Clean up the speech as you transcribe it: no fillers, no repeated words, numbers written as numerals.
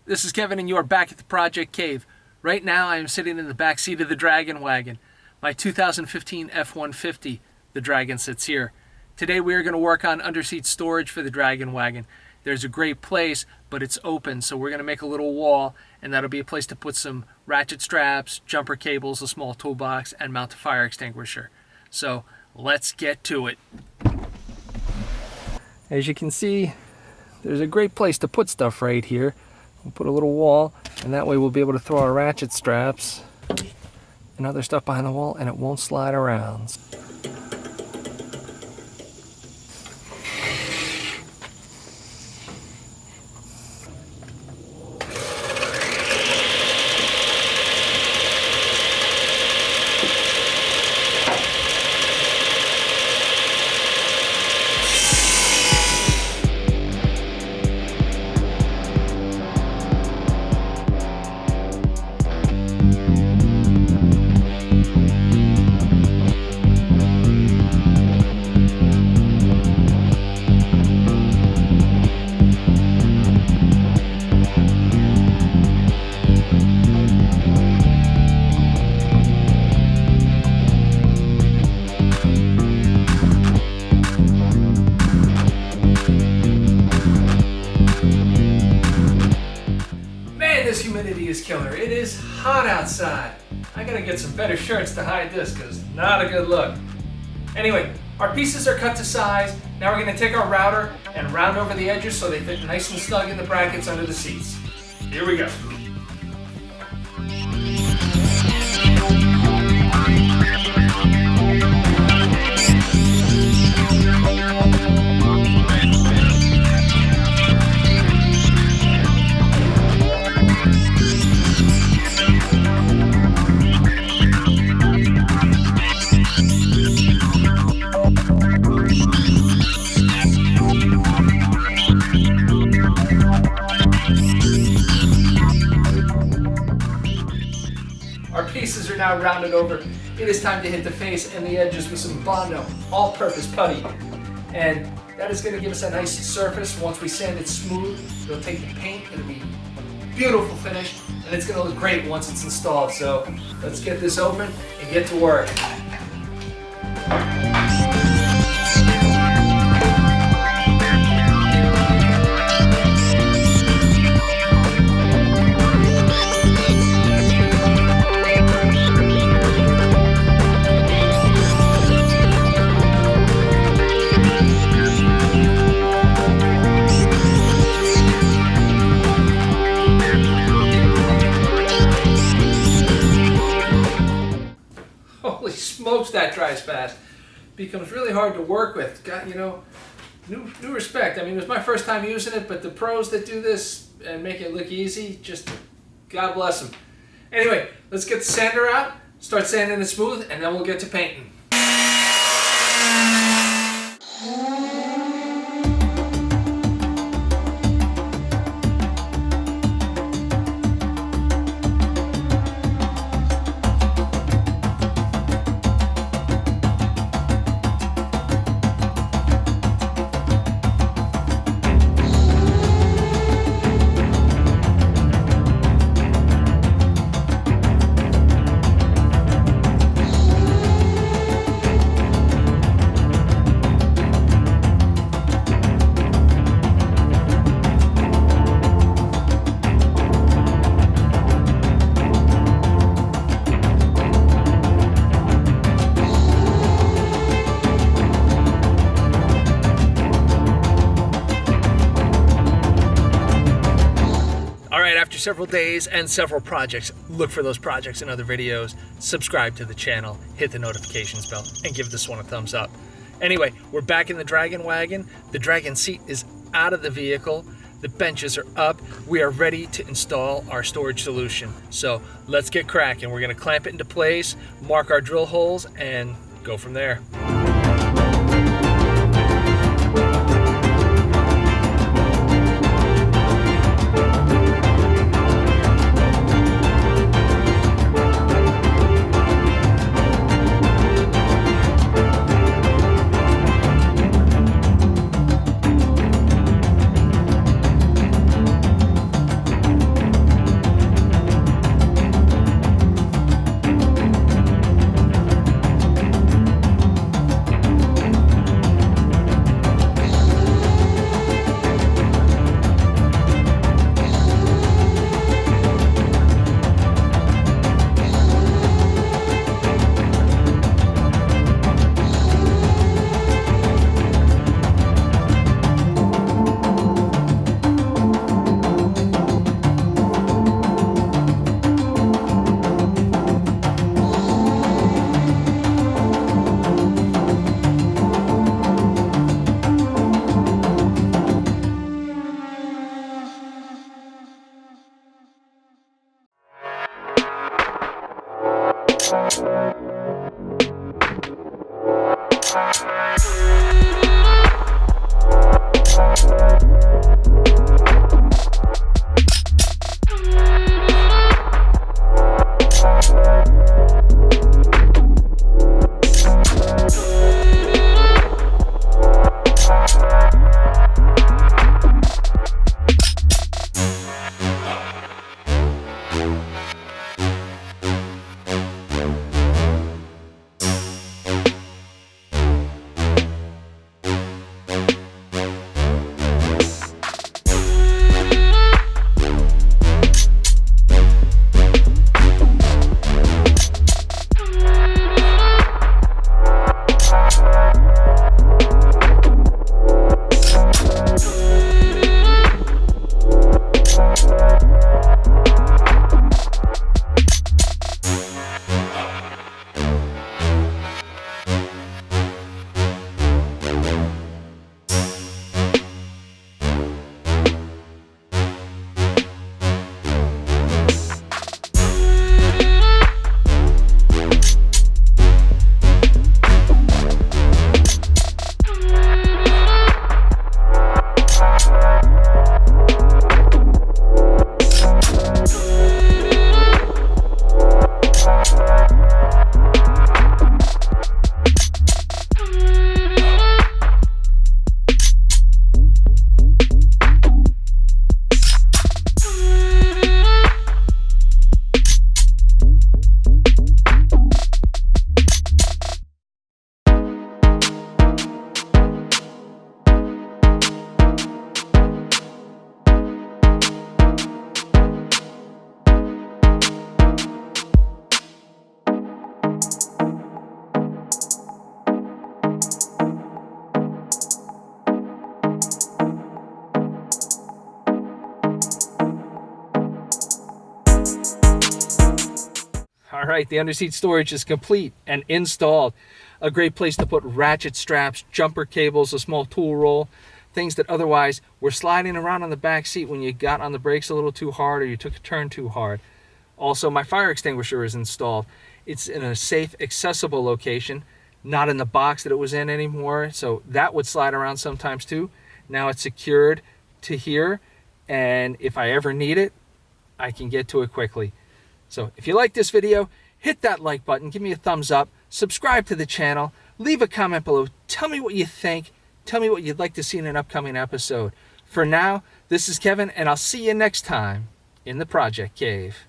This is Kevin and you are back at the Project Cave. Right now I am sitting in the back seat of the Dragon Wagon. My 2015 F150, the Dragon, sits here. Today we are going to work on underseat storage for the Dragon Wagon. There's a great place, but it's open, so we're going to make a little wall, and that'll be a place to put some ratchet straps, jumper cables, a small toolbox, and mount a fire extinguisher. So let's get to it. As you can see, there's a great place to put stuff right here. We'll put a little wall, and that way we'll be able to throw our ratchet straps and other stuff behind the wall, and it won't slide around. This humidity is killer. It is hot outside. I gotta get some better shirts to hide this because not a good look. Anyway, our pieces are cut to size. Now we're gonna take our router and round over the edges so they fit nice and snug in the brackets under the seats. Here we go. Our pieces are now rounded over. It is time to hit the face and the edges with some Bondo all-purpose putty. And that is going to give us a nice surface. Once we sand it smooth, it'll take the paint, it'll be a beautiful finish, and it's going to look great once it's installed. So let's get this open and get to work. Holy smokes, that dries fast. Becomes really hard to work with. Got, new respect. I mean, it was my first time using it, but the pros that do this and make it look easy, just God bless them. Anyway, let's get the sander out, start sanding it smooth, and then we'll get to painting. After several days and several projects, look for those projects and other videos, subscribe to the channel, hit the notifications bell, and give this one a thumbs up. Anyway, we're back in the Dragon Wagon. The Dragon seat is out of the vehicle. The benches are up. We are ready to install our storage solution. So let's get cracking. We're going to clamp it into place, mark our drill holes, and go from there. All right, the underseat storage is complete and installed. A great place to put ratchet straps, jumper cables, a small tool roll, things that otherwise were sliding around on the back seat when you got on the brakes a little too hard or you took a turn too hard. Also, my fire extinguisher is installed. It's in a safe, accessible location, not in the box that it was in anymore, so that would slide around sometimes too. Now it's secured to here, and if I ever need it, I can get to it quickly. So if you like this video, hit that like button, give me a thumbs up, subscribe to the channel, leave a comment below, tell me what you think, tell me what you'd like to see in an upcoming episode. For now, this is Kevin, and I'll see you next time in the Project Cave.